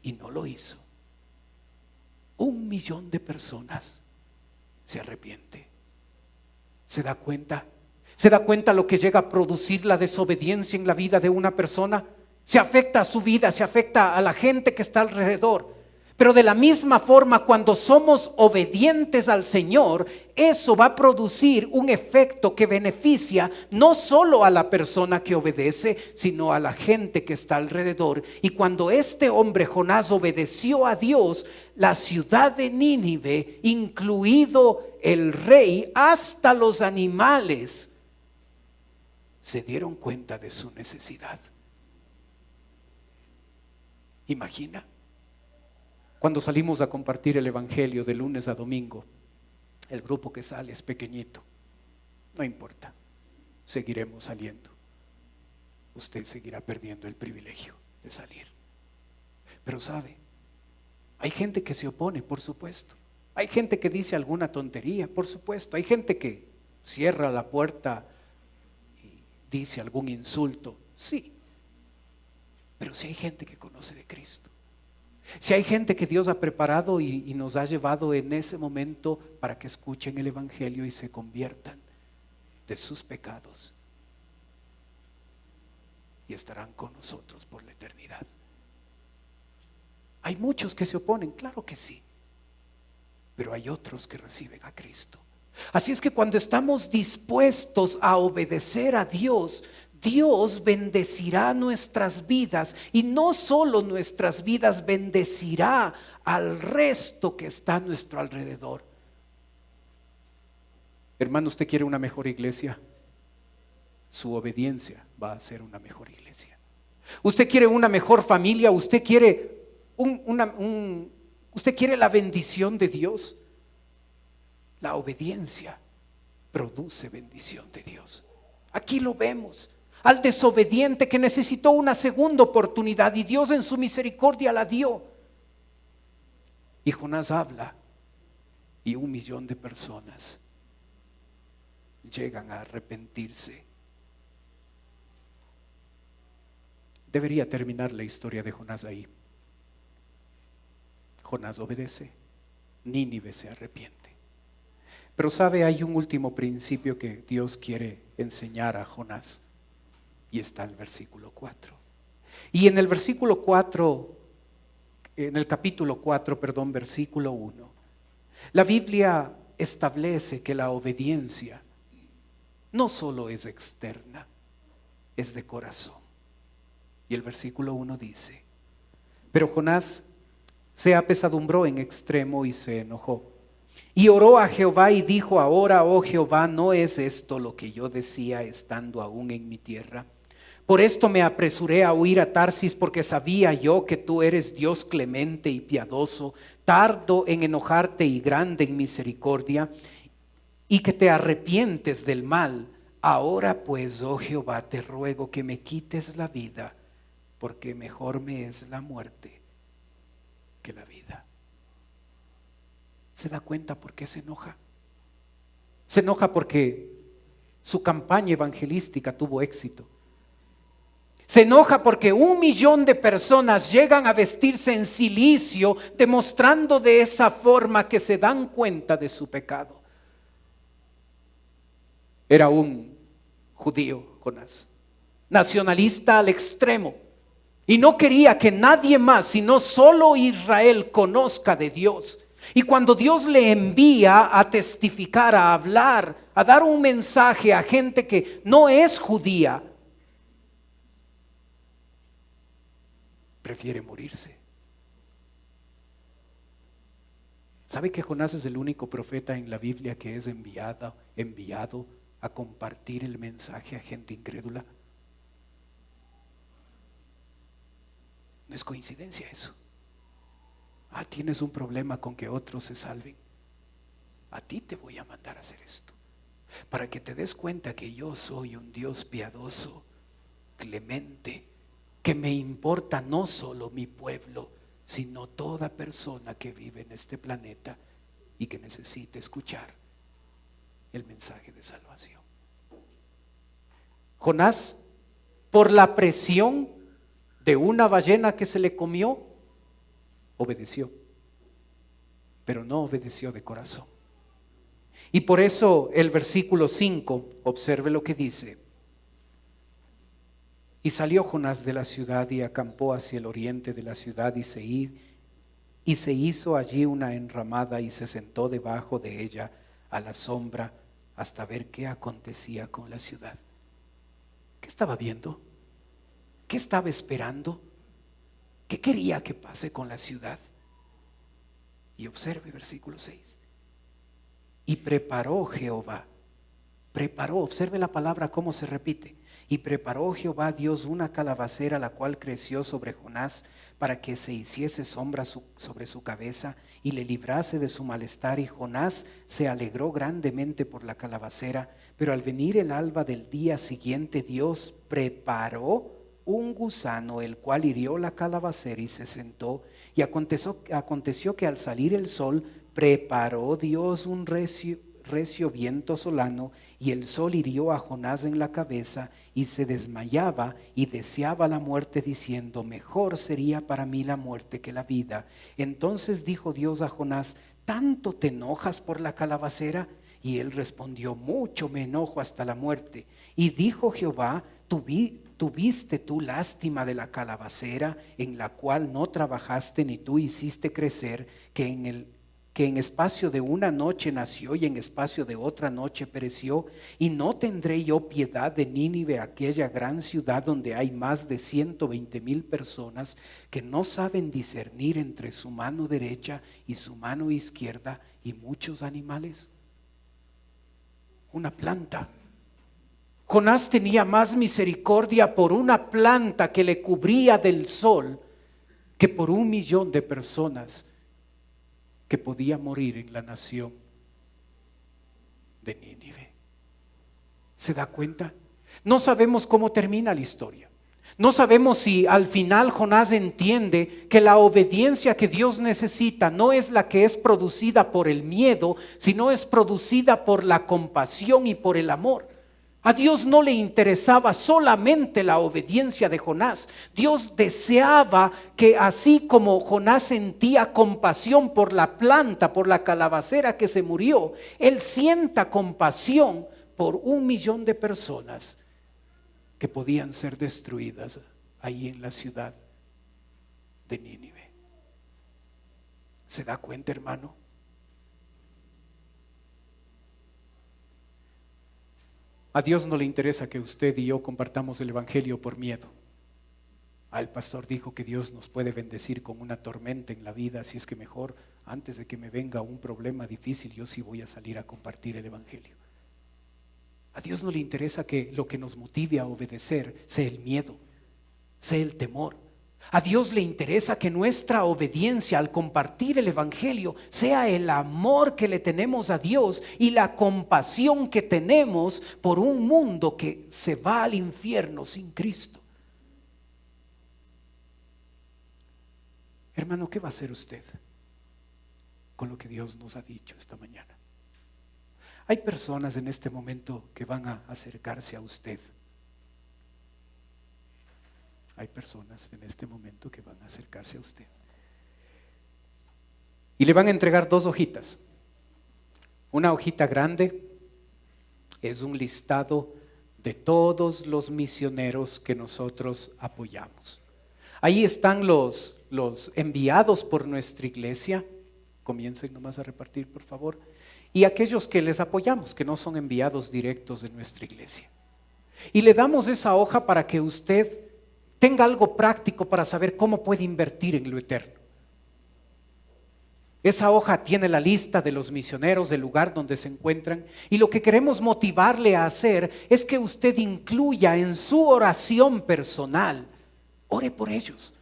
y no lo hizo. 1,000,000 de personas se arrepiente. ¿Se da cuenta? ¿Se da cuenta lo que llega a producir la desobediencia en la vida de una persona? Se afecta a su vida, se afecta a la gente que está alrededor. Pero de la misma forma, cuando somos obedientes al Señor, eso va a producir un efecto que beneficia no solo a la persona que obedece, sino a la gente que está alrededor. Y cuando este hombre Jonás obedeció a Dios, la ciudad de Nínive, incluido el rey, hasta los animales, se dieron cuenta de su necesidad. Imagina, cuando salimos a compartir el Evangelio de lunes a domingo, el grupo que sale es pequeñito. No importa, seguiremos saliendo. Usted seguirá perdiendo el privilegio de salir. Pero sabe, hay gente que se opone, por supuesto. Hay gente que dice alguna tontería, por supuesto. Hay gente que cierra la puerta y dice algún insulto, sí. Pero si hay gente que conoce de Cristo, si hay gente que Dios ha preparado y nos ha llevado en ese momento para que escuchen el Evangelio y se conviertan de sus pecados y estarán con nosotros por la eternidad. Hay muchos que se oponen, claro que sí, pero hay otros que reciben a Cristo. Así es que cuando estamos dispuestos a obedecer a Dios, Dios bendecirá nuestras vidas, y no solo nuestras vidas, bendecirá al resto que está a nuestro alrededor. Hermano, ¿usted quiere una mejor iglesia? Su obediencia va a ser una mejor iglesia. ¿Usted quiere una mejor familia? ¿Usted quiere ¿usted quiere la bendición de Dios? La obediencia produce bendición de Dios. Aquí lo vemos. Al desobediente que necesitó una segunda oportunidad, y Dios en su misericordia la dio. Y Jonás habla, y 1,000,000 de personas llegan a arrepentirse. Debería terminar la historia de Jonás ahí. Jonás obedece, Nínive se arrepiente. Pero sabe, hay un último principio que Dios quiere enseñar a Jonás. Y está en el versículo 4. Y en el versículo 4 en el capítulo 4, perdón, versículo 1. La Biblia establece que la obediencia no solo es externa, es de corazón. Y el versículo 1 dice: pero Jonás se apesadumbró en extremo y se enojó. Y oró a Jehová y dijo: ahora, oh Jehová, ¿no es esto lo que yo decía estando aún en mi tierra? Por esto me apresuré a huir a Tarsis, porque sabía yo que tú eres Dios clemente y piadoso, tardo en enojarte y grande en misericordia, y que te arrepientes del mal. Ahora pues, oh Jehová, te ruego que me quites la vida, porque mejor me es la muerte que la vida. ¿Se da cuenta por qué se enoja? Se enoja porque su campaña evangelística tuvo éxito. Se enoja porque 1 millón de personas llegan a vestirse en cilicio, demostrando de esa forma que se dan cuenta de su pecado. Era un judío, Jonás, nacionalista al extremo, y no quería que nadie más, sino solo Israel, conozca de Dios. Y cuando Dios le envía a testificar, a hablar, a dar un mensaje a gente que no es judía, prefiere morirse. ¿Sabe que Jonás es el único profeta en la Biblia que es enviado a compartir el mensaje a gente incrédula? No es coincidencia eso. Tienes un problema con que otros se salven. A ti te voy a mandar a hacer esto, para que te des cuenta que yo soy un Dios piadoso, clemente, que me importa no solo mi pueblo, sino toda persona que vive en este planeta y que necesite escuchar el mensaje de salvación. Jonás, por la presión de una ballena que se le comió, obedeció, pero no obedeció de corazón. Y por eso el versículo 5, observe lo que dice: y salió Jonás de la ciudad y acampó hacia el oriente de la ciudad, y se hizo allí una enramada y se sentó debajo de ella a la sombra hasta ver qué acontecía con la ciudad. ¿Qué estaba viendo? ¿Qué estaba esperando? ¿Qué quería que pase con la ciudad? Y observe versículo 6. Y preparó Jehová, observe la palabra cómo se repite. Y preparó Jehová Dios una calabacera, la cual creció sobre Jonás, para que se hiciese sombra sobre su cabeza y le librase de su malestar. Y Jonás se alegró grandemente por la calabacera. Pero al venir el alba del día siguiente, Dios preparó un gusano, el cual hirió la calabacera y se sentó. Y aconteció que al salir el sol, preparó Dios un recio viento solano, y el sol hirió a Jonás en la cabeza, y se desmayaba y deseaba la muerte, diciendo: mejor sería para mí la muerte que la vida. Entonces dijo Dios a Jonás: ¿tanto te enojas por la calabacera? Y él respondió: mucho me enojo hasta la muerte. Y dijo Jehová: ¿tuviste tú lástima de la calabacera, en la cual no trabajaste ni tú hiciste crecer, que en espacio de una noche nació y en espacio de otra noche pereció? Y no tendré yo piedad de Nínive, aquella gran ciudad donde hay más de 120,000 personas que no saben discernir entre su mano derecha y su mano izquierda, y muchos animales. Una planta. Jonás tenía más misericordia por una planta que le cubría del sol que por 1 millón de personas que podía morir en la nación de Nínive. ¿Se da cuenta? No sabemos cómo termina la historia. No sabemos si al final Jonás entiende que la obediencia que Dios necesita no es la que es producida por el miedo, sino es producida por la compasión y por el amor. A Dios no le interesaba solamente la obediencia de Jonás. Dios deseaba que, así como Jonás sentía compasión por la planta, por la calabacera que se murió, él sienta compasión por 1 millón de personas que podían ser destruidas ahí en la ciudad de Nínive. ¿Se da cuenta, hermano? A Dios no le interesa que usted y yo compartamos el Evangelio por miedo. El pastor dijo que Dios nos puede bendecir con una tormenta en la vida, así es que mejor, antes de que me venga un problema difícil, yo sí voy a salir a compartir el Evangelio. A Dios no le interesa que lo que nos motive a obedecer sea el miedo, sea el temor. A Dios le interesa que nuestra obediencia al compartir el Evangelio sea el amor que le tenemos a Dios y la compasión que tenemos por un mundo que se va al infierno sin Cristo. Hermano, ¿qué va a hacer usted con lo que Dios nos ha dicho esta mañana? Hay personas en este momento que van a acercarse a usted. Hay personas en este momento que van a acercarse a usted. Y le van a entregar 2 hojitas. Una hojita grande es un listado de todos los misioneros que nosotros apoyamos. Ahí están los enviados por nuestra iglesia. Comiencen nomás a repartir, por favor. Y aquellos que les apoyamos, que no son enviados directos de nuestra iglesia. Y le damos esa hoja para que usted tenga algo práctico para saber cómo puede invertir en lo eterno. Esa hoja tiene la lista de los misioneros del lugar donde se encuentran, y lo que queremos motivarle a hacer es que usted incluya en su oración personal, ore por ellos.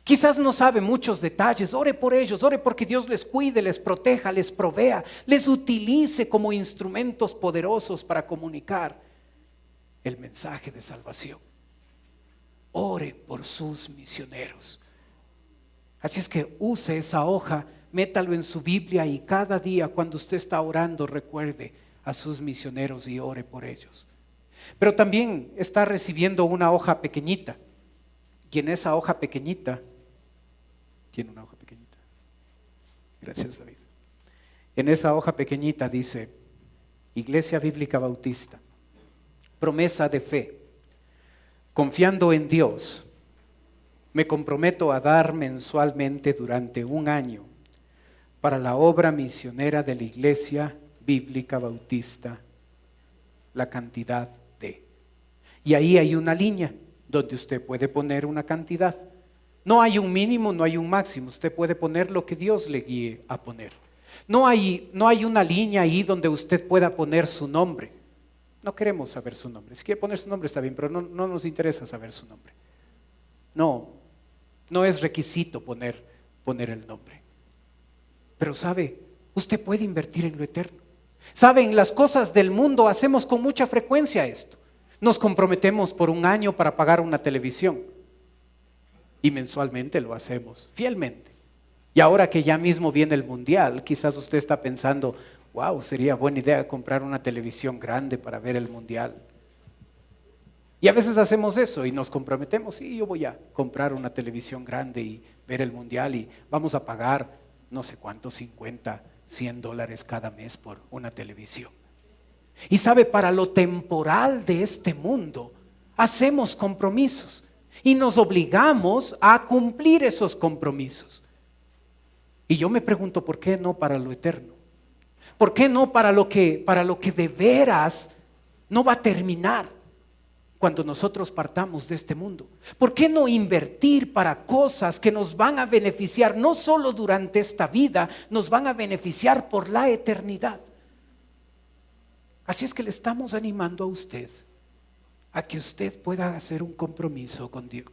Quizás no sabe muchos detalles, ore por ellos, ore porque Dios les cuide, les proteja, les provea, les utilice como instrumentos poderosos para comunicar el mensaje de salvación. Ore por sus misioneros. Así es que use esa hoja, métalo en su Biblia y cada día cuando usted está orando recuerde a sus misioneros y ore por ellos. Pero también está recibiendo una hoja pequeñita, y en esa hoja pequeñita, tiene una hoja pequeñita. Gracias, David. En esa hoja pequeñita dice: Iglesia Bíblica Bautista, promesa de fe. Confiando en Dios, me comprometo a dar mensualmente durante 1 año para la obra misionera de la Iglesia Bíblica Bautista la cantidad de. Y ahí hay una línea donde usted puede poner una cantidad. No hay un mínimo, no hay un máximo. Usted puede poner lo que Dios le guíe a poner. No hay una línea ahí donde usted pueda poner su nombre. No queremos saber su nombre. Si quiere poner su nombre está bien, pero no nos interesa saber su nombre. No es requisito poner el nombre. Pero sabe, usted puede invertir en lo eterno. Saben, las cosas del mundo hacemos con mucha frecuencia esto. Nos comprometemos por 1 año para pagar una televisión y mensualmente lo hacemos fielmente. Y ahora que ya mismo viene el mundial, quizás usted está pensando: wow, sería buena idea comprar una televisión grande para ver el mundial. Y a veces hacemos eso y nos comprometemos: sí, yo voy a comprar una televisión grande y ver el mundial y vamos a pagar no sé cuánto, 50, $100 cada mes por una televisión. Y sabe, para lo temporal de este mundo hacemos compromisos y nos obligamos a cumplir esos compromisos. Y yo me pregunto, ¿por qué no para lo eterno? ¿Por qué no para lo que de veras no va a terminar cuando nosotros partamos de este mundo? ¿Por qué no invertir para cosas que nos van a beneficiar no solo durante esta vida, nos van a beneficiar por la eternidad? Así es que le estamos animando a usted a que usted pueda hacer un compromiso con Dios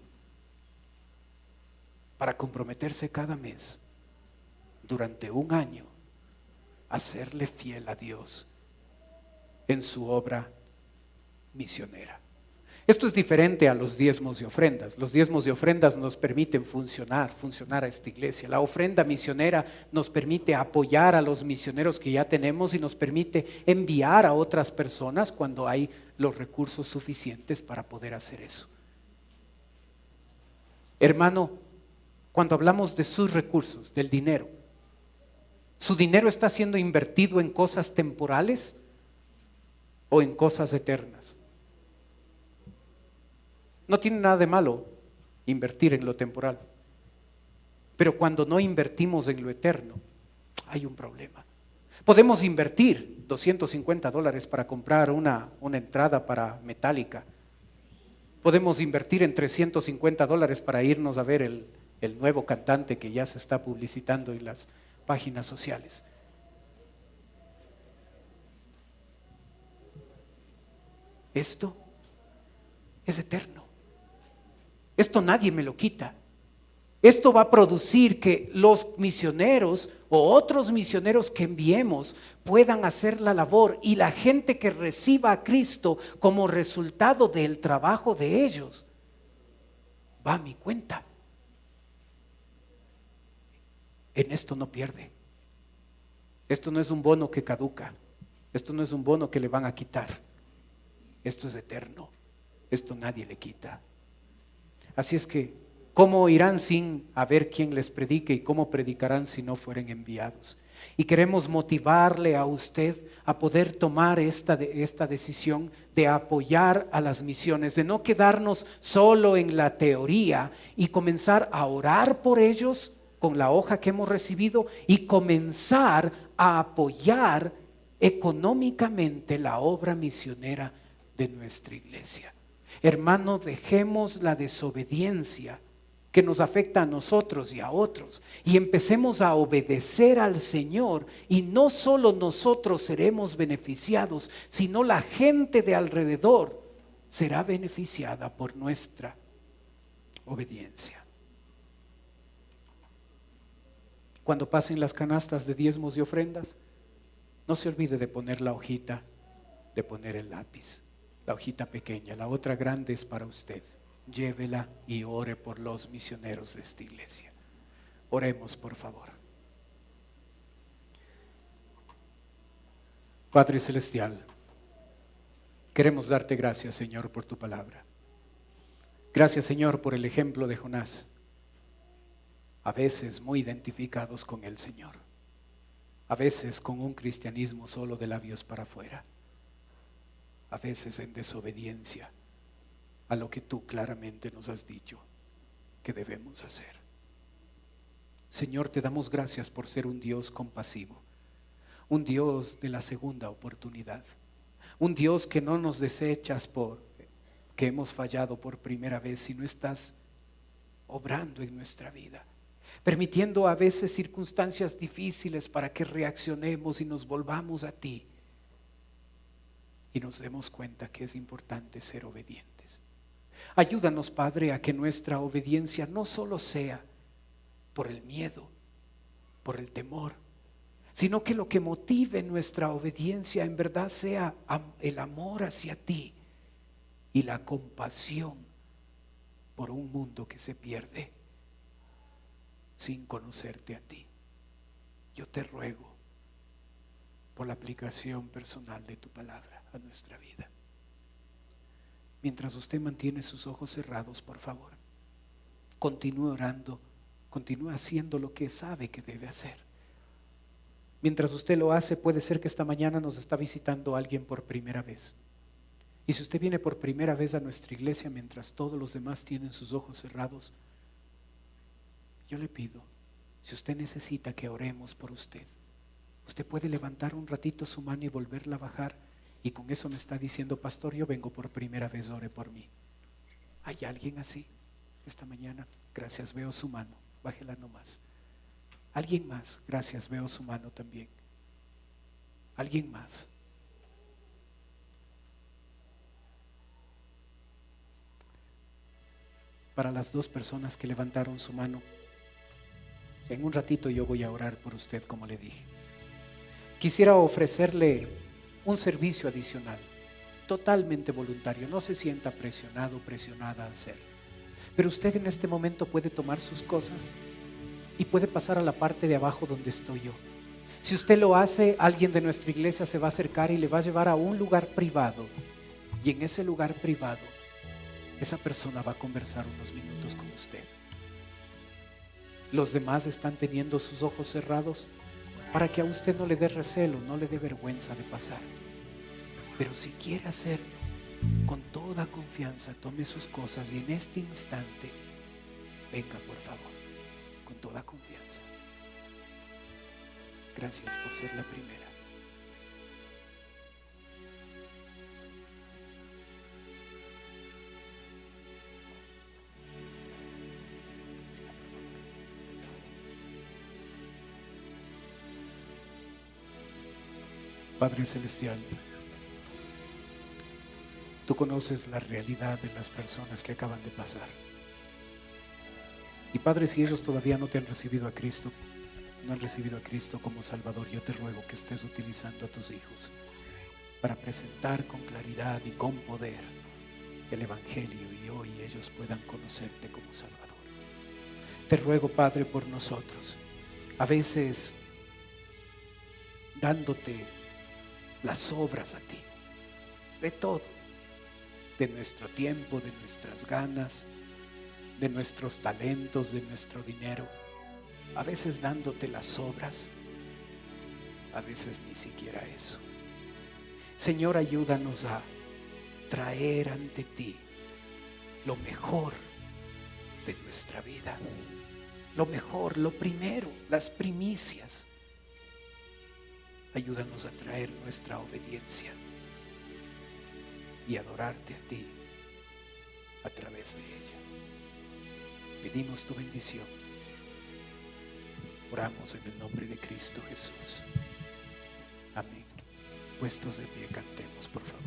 para comprometerse cada mes durante 1 año a serle fiel a Dios en su obra misionera. Esto es diferente a los diezmos y ofrendas. Los diezmos y ofrendas nos permiten funcionar a esta iglesia. La ofrenda misionera nos permite apoyar a los misioneros que ya tenemos y nos permite enviar a otras personas cuando hay los recursos suficientes para poder hacer eso. Hermano, cuando hablamos de sus recursos, del dinero, ¿su dinero está siendo invertido en cosas temporales o en cosas eternas? No tiene nada de malo invertir en lo temporal. Pero cuando no invertimos en lo eterno, hay un problema. Podemos invertir $250 para comprar una entrada para Metallica. Podemos invertir en $350 para irnos a ver el nuevo cantante que ya se está publicitando en las páginas sociales. Esto es eterno. Esto nadie me lo quita. Esto va a producir que los misioneros o otros misioneros que enviemos puedan hacer la labor, y la gente que reciba a Cristo como resultado del trabajo de ellos va a mi cuenta. En esto no pierde. Esto no es un bono que caduca. Esto no es un bono que le van a quitar. Esto es eterno. Esto nadie le quita. Así es que, ¿cómo irán sin haber quien les predique? ¿Y cómo predicarán si no fueren enviados? Y queremos motivarle a usted a poder tomar esta decisión de apoyar a las misiones, de no quedarnos solo en la teoría y comenzar a orar por ellos con la hoja que hemos recibido y comenzar a apoyar económicamente la obra misionera de nuestra iglesia. Hermano, dejemos la desobediencia que nos afecta a nosotros y a otros, y empecemos a obedecer al Señor, y no solo nosotros seremos beneficiados, sino la gente de alrededor será beneficiada por nuestra obediencia. Cuando pasen las canastas de diezmos y ofrendas, no se olvide de poner la hojita, de poner el lápiz, la hojita pequeña. La otra grande es para usted. Llévela y ore por los misioneros de esta iglesia. Oremos, por favor. Padre Celestial, queremos darte gracias, Señor, por tu palabra. Gracias, Señor, por el ejemplo de Jonás, a veces muy identificados con el Señor, a veces con un cristianismo solo de labios para afuera, a veces en desobediencia a lo que tú claramente nos has dicho que debemos hacer. Señor, te damos gracias por ser un Dios compasivo, un Dios de la segunda oportunidad, un Dios que no nos desechas por que hemos fallado por primera vez, sino estás obrando en nuestra vida, permitiendo a veces circunstancias difíciles para que reaccionemos y nos volvamos a ti y nos demos cuenta que es importante ser obedientes. Ayúdanos, Padre, a que nuestra obediencia no solo sea por el miedo, por el temor, sino que lo que motive nuestra obediencia en verdad sea el amor hacia ti y la compasión por un mundo que se pierde sin conocerte a ti. Yo te ruego por la aplicación personal de tu palabra a nuestra vida. Mientras usted mantiene sus ojos cerrados, por favor, continúe orando, continúe haciendo lo que sabe que debe hacer. Mientras usted lo hace, puede ser que esta mañana nos está visitando alguien por primera vez. Y si usted viene por primera vez a nuestra iglesia mientras todos los demás tienen sus ojos cerrados, yo le pido, si usted necesita que oremos por usted, usted puede levantar un ratito su mano y volverla a bajar. Y con eso me está diciendo: pastor, yo vengo por primera vez, ore por mí. ¿Hay alguien así esta mañana? Gracias, veo su mano, bájela nomás. ¿Alguien más? Gracias, veo su mano también. ¿Alguien más? Para las dos personas que levantaron su mano, en un ratito yo voy a orar por usted, como le dije. Quisiera ofrecerle un servicio adicional, totalmente voluntario. No se sienta presionado, presionada a hacerlo. Pero usted en este momento puede tomar sus cosas y puede pasar a la parte de abajo donde estoy yo. Si usted lo hace, alguien de nuestra iglesia se va a acercar y le va a llevar a un lugar privado. Y en ese lugar privado, esa persona va a conversar unos minutos con usted. Los demás están teniendo sus ojos cerrados para que a usted no le dé recelo, no le dé vergüenza de pasar. Pero si quiere hacerlo, con toda confianza, tome sus cosas y en este instante, venga, por favor. con toda confianza. Gracias por ser la primera. Padre Celestial, tú conoces la realidad de las personas que acaban de pasar. Y Padre, si ellos todavía no te han recibido a Cristo, no han recibido a Cristo como Salvador, yo te ruego que estés utilizando a tus hijos para presentar con claridad y con poder el Evangelio y hoy ellos puedan conocerte como Salvador. Te ruego, Padre, por nosotros, a veces dándote las obras a ti, de todo, de nuestro tiempo, de nuestras ganas, de nuestros talentos, de nuestro dinero, a veces dándote las obras, a veces ni siquiera eso. Señor, ayúdanos a traer ante ti lo mejor de nuestra vida, lo mejor, lo primero, las primicias. Ayúdanos a traer nuestra obediencia y adorarte a ti a través de ella. Pedimos tu bendición. Oramos en el nombre de Cristo Jesús. Amén. Puestos de pie, cantemos, por favor.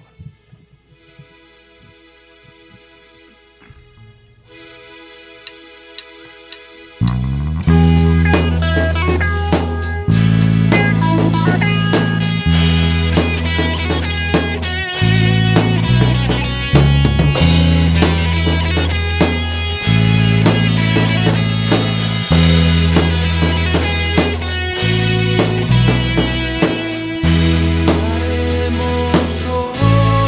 Haremos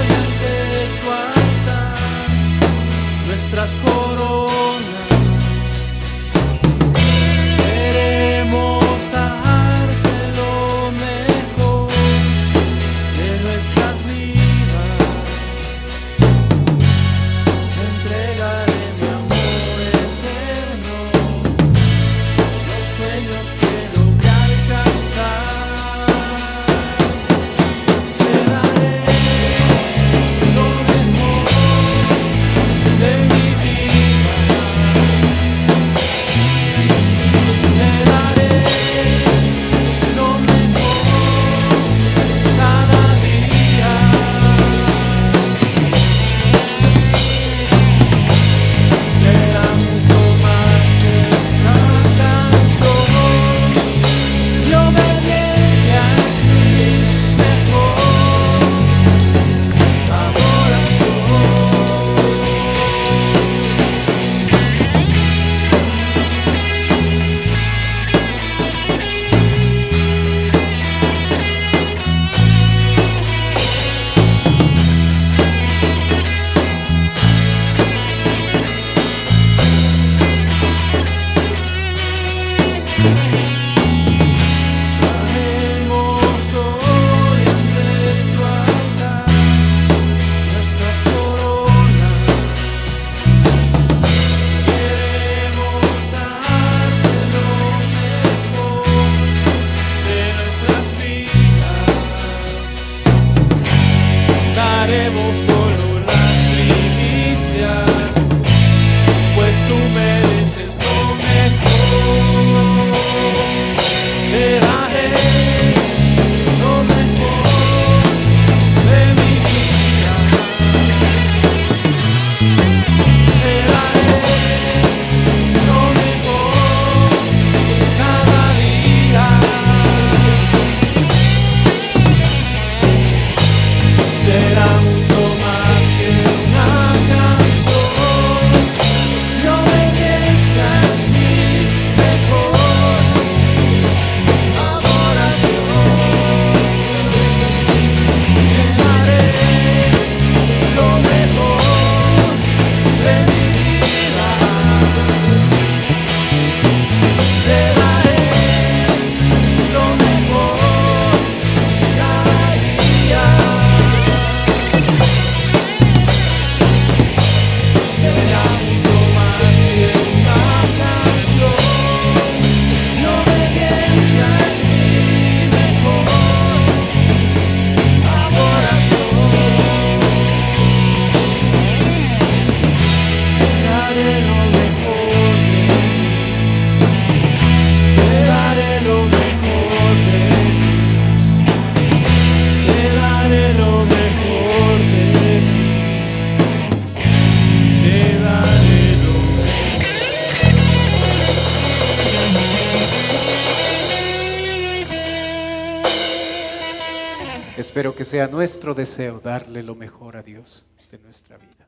Espero que sea nuestro deseo darle lo mejor a Dios de nuestra vida.